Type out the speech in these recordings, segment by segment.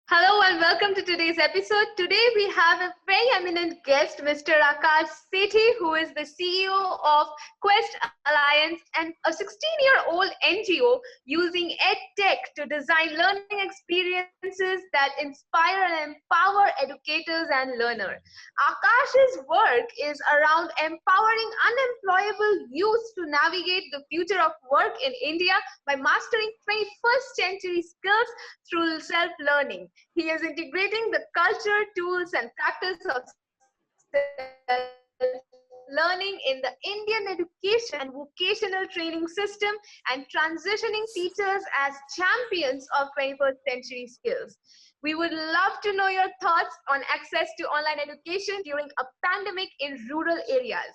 Hello and welcome to today's episode. Today we have a very eminent guest, Mr. Aakash Sethi, who is the CEO of Quest Alliance and a 16-year-old NGO using EdTech to design learning experiences that inspire and empower educators and learners. Akash's work is around empowering unemployable youth to navigate the future of work in India by mastering 21st century skills through self-learning. He is integrating the culture, tools, and practice of self-learning in the Indian education and vocational training system and transitioning teachers as champions of 21st century skills. We would love to know your thoughts on access to online education during a pandemic in rural areas.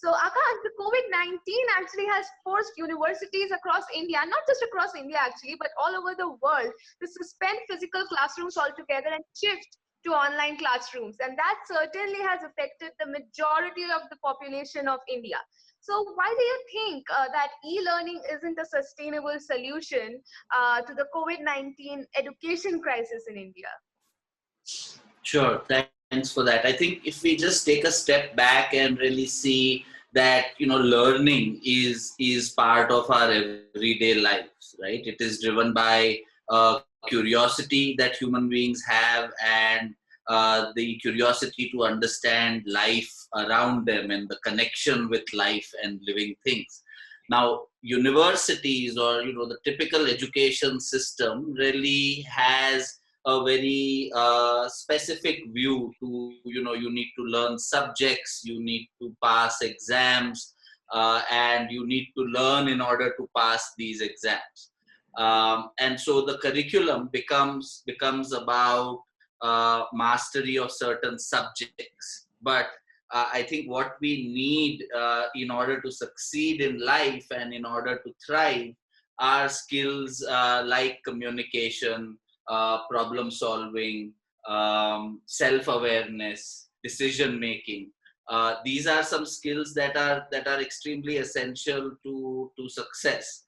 So, Akash, the COVID-19 actually has forced universities across India, not just across India actually, but all over the world, to suspend physical classrooms altogether and shift to online classrooms. And that certainly has affected the majority of the population of India. So why do you think that e-learning isn't a sustainable solution to the COVID-19 education crisis in India? Sure, thanks for that. I think if we just take a step back and really see that learning is part of our everyday lives, right? It is driven by curiosity that human beings have, and the curiosity to understand life around them and the connection with life and living things. Now, universities or the typical education system really has a very specific view to you need to learn subjects, you need to pass exams, and you need to learn in order to pass these exams. And so the curriculum becomes about mastery of certain subjects. But I think what we need in order to succeed in life and in order to thrive are skills like communication, problem solving, self-awareness, decision making. These are some skills that are extremely essential to success.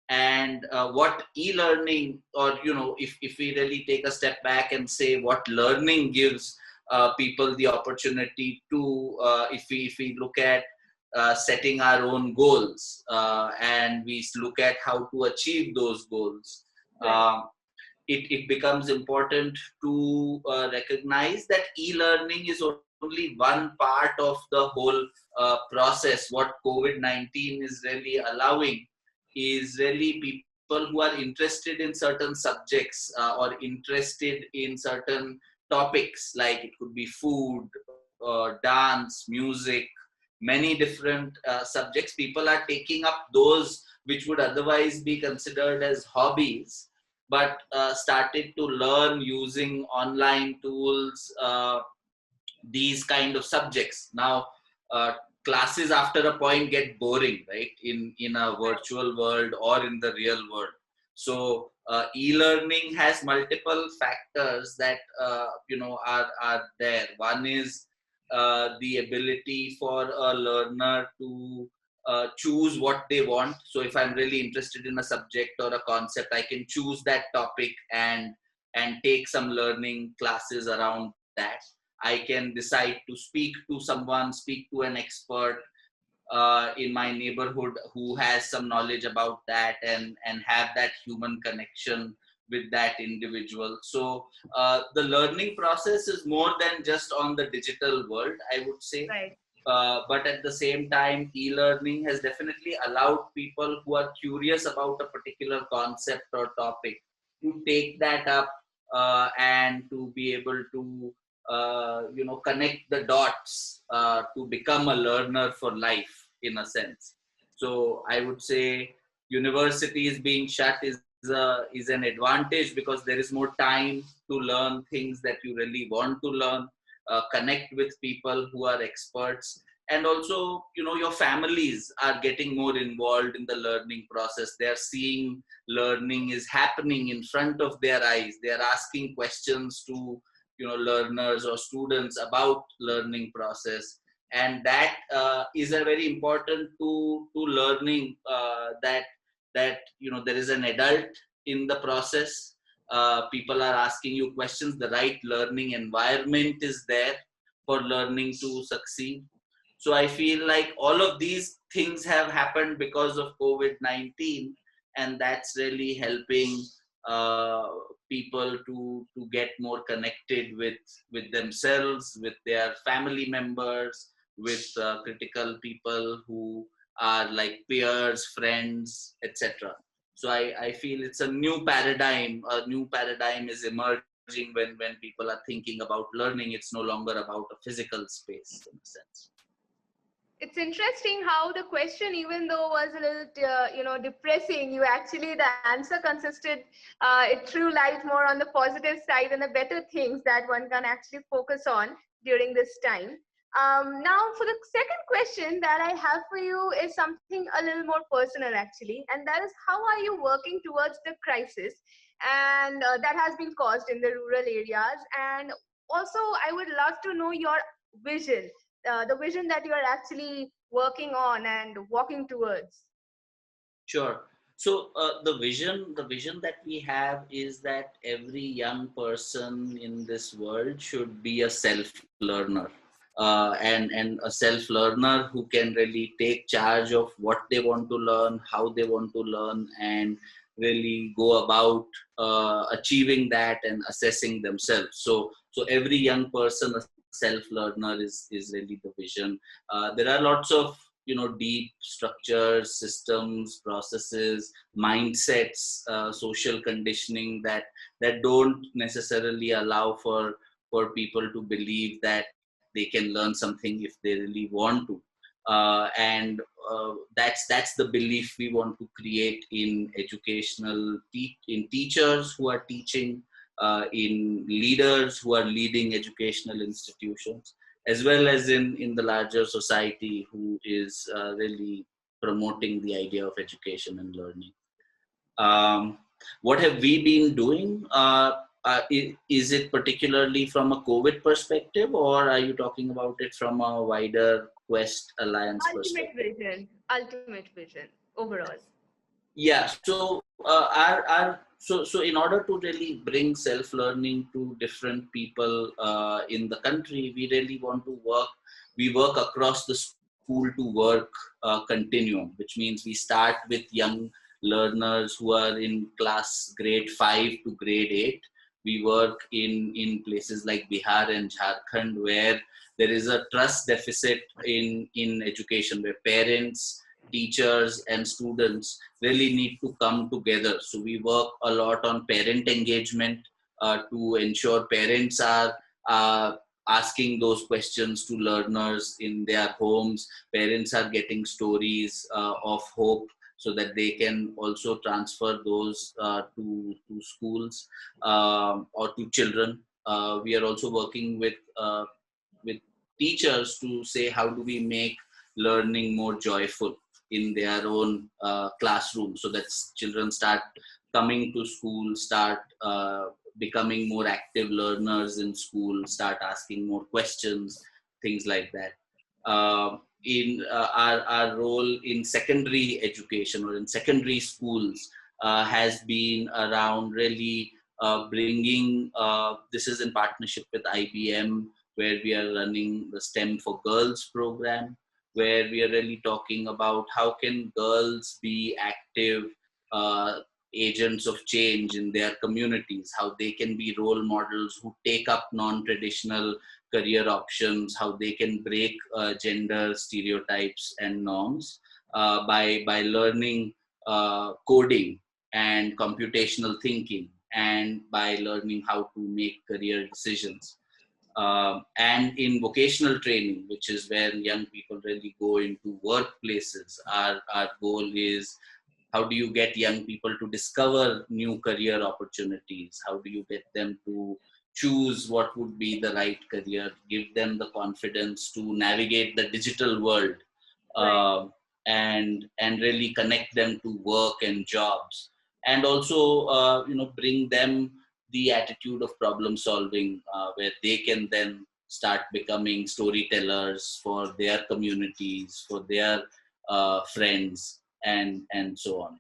And what e-learning, or if we really take a step back and say what learning gives people the opportunity to, if we look at setting our own goals, and we look at how to achieve those goals. Right. It becomes important to recognize that e-learning is only one part of the whole process. What COVID-19 is really allowing is really people who are interested in certain subjects or interested in certain topics, like it could be food, dance, music, many different subjects. People are taking up those which would otherwise be considered as hobbies, but started to learn using online tools these kind of subjects. Now, classes after a point get boring, right? In a virtual world or in the real world. So e-learning has multiple factors that are there. One is the ability for a learner to choose what they want. So if I'm really interested in a subject or a concept, I can choose that topic and take some learning classes around that. I can decide to speak to someone, speak to an expert in my neighborhood who has some knowledge about that, and have that human connection with that individual. So the learning process is more than just on the digital world, I would say. Right. But at the same time, e-learning has definitely allowed people who are curious about a particular concept or topic to take that up and to be able to connect the dots to become a learner for life, in a sense. So I would say universities being shut is an advantage, because there is more time to learn things that you really want to learn, connect with people who are experts. And also, your families are getting more involved in the learning process. They are seeing learning is happening in front of their eyes. They are asking questions to learners or students about learning process. And that is a very important to learning, that there is an adult in the process, people are asking you questions, the right learning environment is there for learning to succeed. So I feel like all of these things have happened because of COVID-19, and that's really helping uh, people to get more connected with themselves, with their family members, with critical people who are like peers, friends, etc. So I feel it's a new paradigm. A new paradigm is emerging when people are thinking about learning. It's no longer about a physical space in a sense. It's interesting how the question, even though was a little, depressing, you actually the answer consisted. It threw light more on the positive side and the better things that one can actually focus on during this time. Now, for the second question that I have for you is something a little more personal, actually, and that is how are you working towards the crisis, and that has been caused in the rural areas, and also I would love to know your vision, the vision that you are actually working on and walking towards. Sure. So the vision that we have is that every young person in this world should be a self-learner, and a self-learner who can really take charge of what they want to learn, how they want to learn, and really go about achieving that and assessing themselves. So every young person, a self-learner, is really the vision. There are lots of deep structures, systems, processes, mindsets, social conditioning that don't necessarily allow for people to believe that they can learn something if they really want to. And that's the belief we want to create in in teachers who are teaching, in leaders who are leading educational institutions, as well as in the larger society who is really promoting the idea of education and learning. Um, what have we been doing? Is it particularly from a COVID perspective, or are you talking about it from a wider Quest Alliance Ultimate perspective? vision, ultimate vision overall. Yeah. So in order to really bring self learning to different people in the country, we really want to work. We work across the school to work continuum, which means we start with young learners who are in class grade 5 to grade 8. We work in places like Bihar and Jharkhand, where there is a trust deficit in education, where parents, teachers, and students really need to come together. So we work a lot on parent engagement, to ensure parents are asking those questions to learners in their homes. Parents are getting stories of hope so that they can also transfer those to schools, or to children. We are also working with teachers to say how do we make learning more joyful in their own classroom, so that children start coming to school, start becoming more active learners in school, start asking more questions, things like that. In our role in secondary education or in secondary schools has been around really bringing, this is in partnership with IBM, where we are running the STEM for Girls program, where we are really talking about how can girls be active uh, agents of change in their communities, how they can be role models who take up non-traditional career options, how they can break gender stereotypes and norms by learning coding and computational thinking, and by learning how to make career decisions. And in vocational training, which is where young people really go into workplaces, our goal is how do you get young people to discover new career opportunities? How do you get them to choose what would be the right career? Give them the confidence to navigate the digital world, Right. uh, and really connect them to work and jobs, and also bring them the attitude of problem solving, where they can then start becoming storytellers for their communities, for their friends, and so on.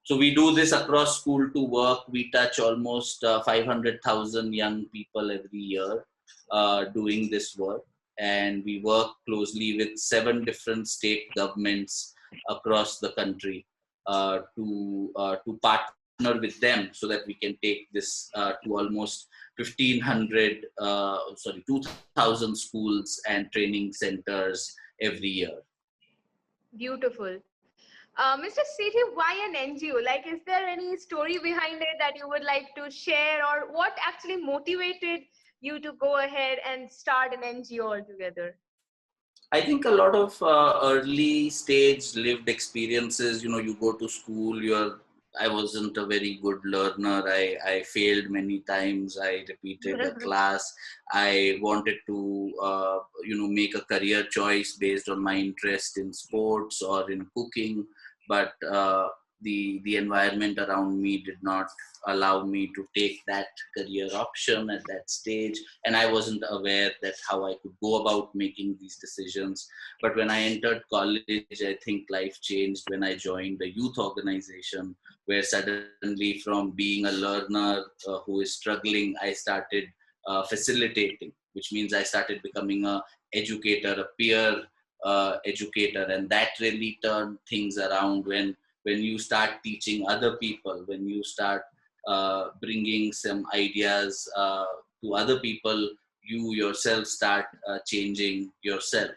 So we do this across school to work. We touch almost 500,000 young people every year doing this work. And we work closely with 7 different state governments across the country to partner with them so that we can take this to almost 1,500, 2,000 schools and training centers every year. Beautiful. Mr. Sethi, why an NGO? Like, is there any story behind it that you would like to share, or what actually motivated you to go ahead and start an NGO altogether? I think a lot of early stage lived experiences, you go to school, I wasn't a very good learner. I failed many times. I repeated a class. I wanted to, make a career choice based on my interest in sports or in cooking. But the environment around me did not allow me to take that career option at that stage, and I wasn't aware that how I could go about making these decisions. But when I entered college, I think life changed when I joined a youth organization, where suddenly from being a learner who is struggling, I started facilitating, which means I started becoming a educator, a peer educator, and that really turned things around when you start teaching other people, when you start bringing some ideas to other people, you yourself start changing yourself.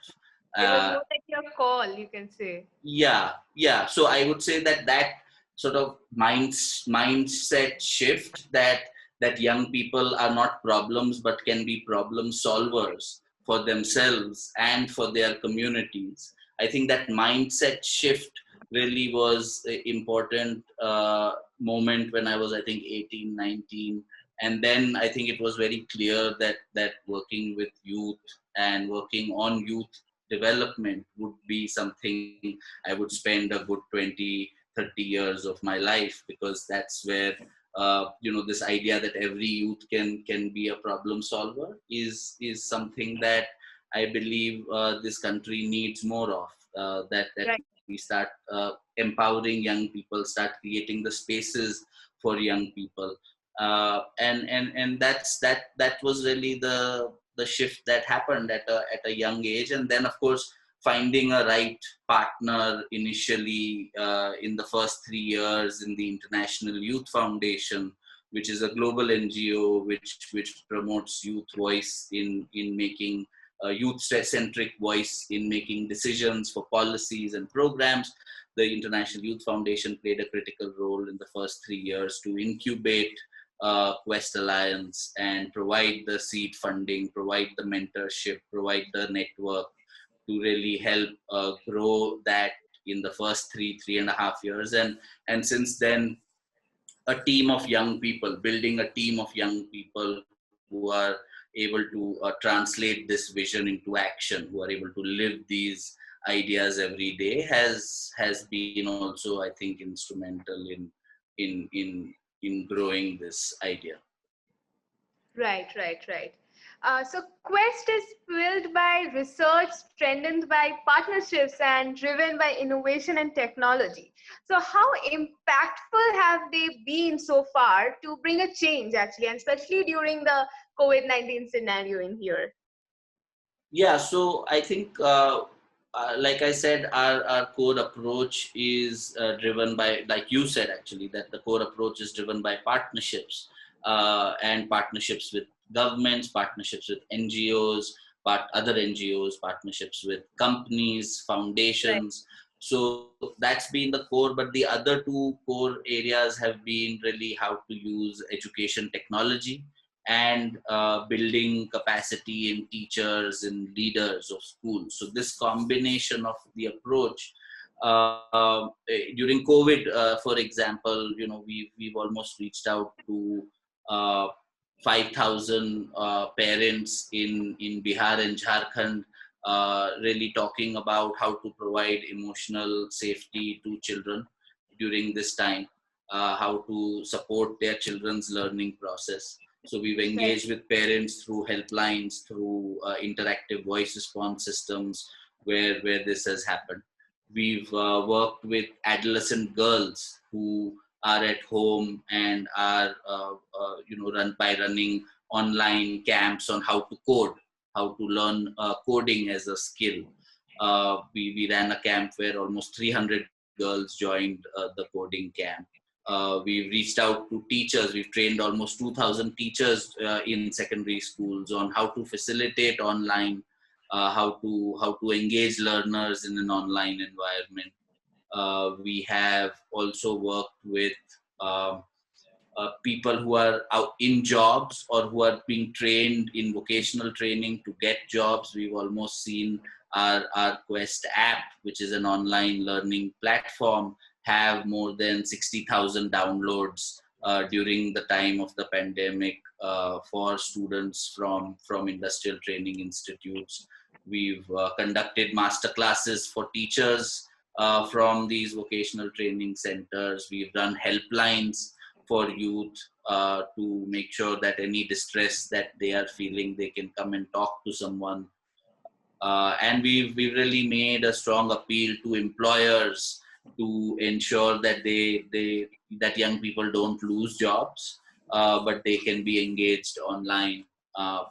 It was Uh, more like your call, you can say. yeah. So I would say that sort of mindset shift, that young people are not problems but can be problem solvers for themselves and for their communities. I think that mindset shift really was a important moment when I was, I think, 18, 19. And then I think it was very clear that working with youth and working on youth development would be something I would spend a good 20, 30 years of my life, because that's where this idea that every youth can be a problem solver is something that I believe this country needs more of. That Right. we start empowering young people, start creating the spaces for young people, and that was really the shift that happened at a young age. And then, of course, finding a right partner initially in the first 3 years in the International Youth Foundation, which is a global NGO which promotes youth voice in making youth-centric voice in making decisions for policies and programs. The International Youth Foundation played a critical role in the first 3 years to incubate Quest Alliance and provide the seed funding, provide the mentorship, provide the network to really help grow that in the first 3.5 years. And since then, a team of young people, building a team of young people who are able to translate this vision into action, who are able to live these ideas every day, has been also, I think, instrumental in growing this idea. Right. So Quest is fueled by research, strengthened by partnerships, and driven by innovation and technology. So how impactful have they been so far to bring a change, actually, and especially during the COVID-19 scenario in here? Yeah, so I think, like I said, our core approach is driven by, like you said, actually, that the core approach is driven by partnerships, and partnerships with governments, partnerships with NGOs, other NGOs, partnerships with companies, Right. foundations. So that's been the core. But the other two core areas have been really how to use education technology and building capacity in teachers and leaders of schools. So this combination of the approach during COVID, for example, we've almost reached out to uh, 5,000 parents in Bihar and Jharkhand, really talking about how to provide emotional safety to children during this time, how to support their children's learning process. So we've Right. engaged with parents through helplines, through interactive voice response systems where this has happened. We've worked with adolescent girls who are at home and are running online camps on how to code, how to learn coding as a skill. We ran a camp where almost 300 girls joined the coding camp. We've reached out to teachers. We've trained almost 2,000 teachers in secondary schools on how to facilitate online, how to engage learners in an online environment. We have also worked with um, people who are out in jobs or who are being trained in vocational training to get jobs. We've almost seen our Quest app, which is an online learning platform, have more than 60,000 downloads during the time of the pandemic for students from industrial training institutes. We've conducted master classes for teachers from these vocational training centers. We've run helplines for youth to make sure that any distress that they are feeling, they can come and talk to someone. And we've really made a strong appeal to employers to ensure that that young people don't lose jobs, but they can be engaged online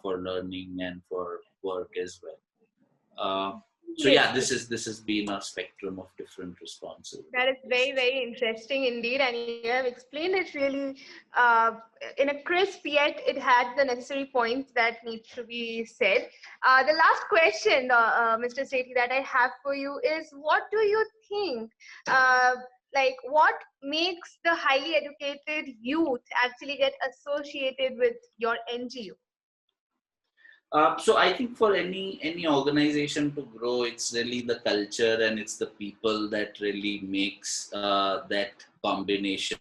for learning and for work as well. So Yes, yeah, this has been a spectrum of different that is very, responsibilities. very interesting indeed, and you have explained it really uh, in a crisp, yet it had the necessary points that need to be said. The last question, Mr. Sethi, that I have for you is, what do you think? What makes the highly educated youth actually get associated with your NGO? So I think for any organization to grow, it's really the culture and it's the people that really makes that combination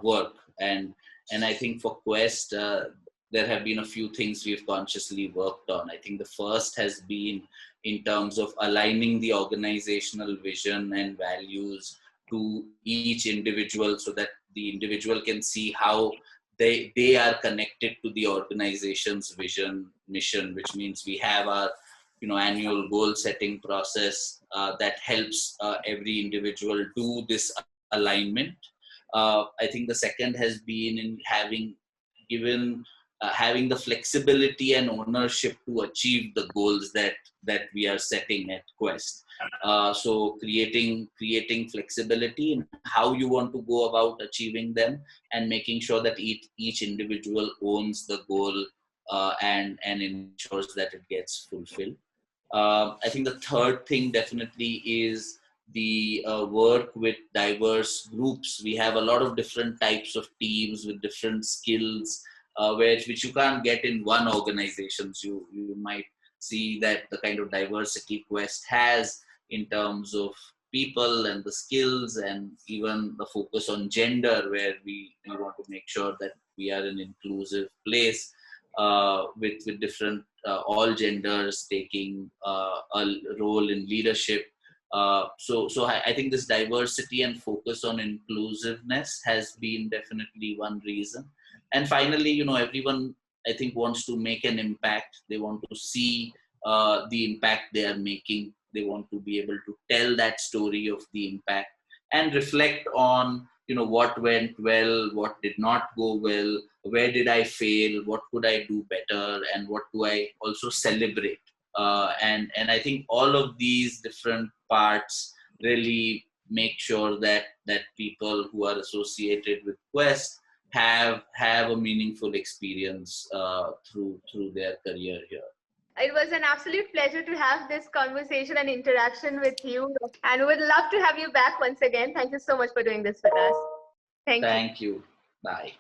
work. And I think for Quest, there have been a few things we've consciously worked on. I think the first has been in terms of aligning the organizational vision and values to each individual, so that the individual can see how they are connected to the organization's vision mission, which means we have our annual goal setting process that helps every individual do this alignment. I think the second has been in given having the flexibility and ownership to achieve the goals that we are setting at Quest. So creating flexibility in how you want to go about achieving them, and making sure that each individual owns the goal and ensures that it gets fulfilled. I think the third thing definitely is the work with diverse groups. We have a lot of different types of teams with different skills, which you can't get in one organization. So you might see that the kind of diversity Quest has in terms of people and the skills, and even the focus on gender, where we want to make sure that we are an inclusive place with different all genders taking a role in leadership. So I think this diversity and focus on inclusiveness has been definitely one reason. And finally, everyone, I think, wants to make an impact. They want to see the impact they are making. They want to be able to tell that story of the impact and reflect on what went well, what did not go well, where did I fail, what could I do better, and what do I also celebrate. And I think all of these different parts really make sure that people who are associated with Quest have a meaningful experience through their career here. It was an absolute pleasure to have this conversation and interaction with you, and would love to have you back once again. Thank you so much for doing this with us. Thank you. Thank you. Bye.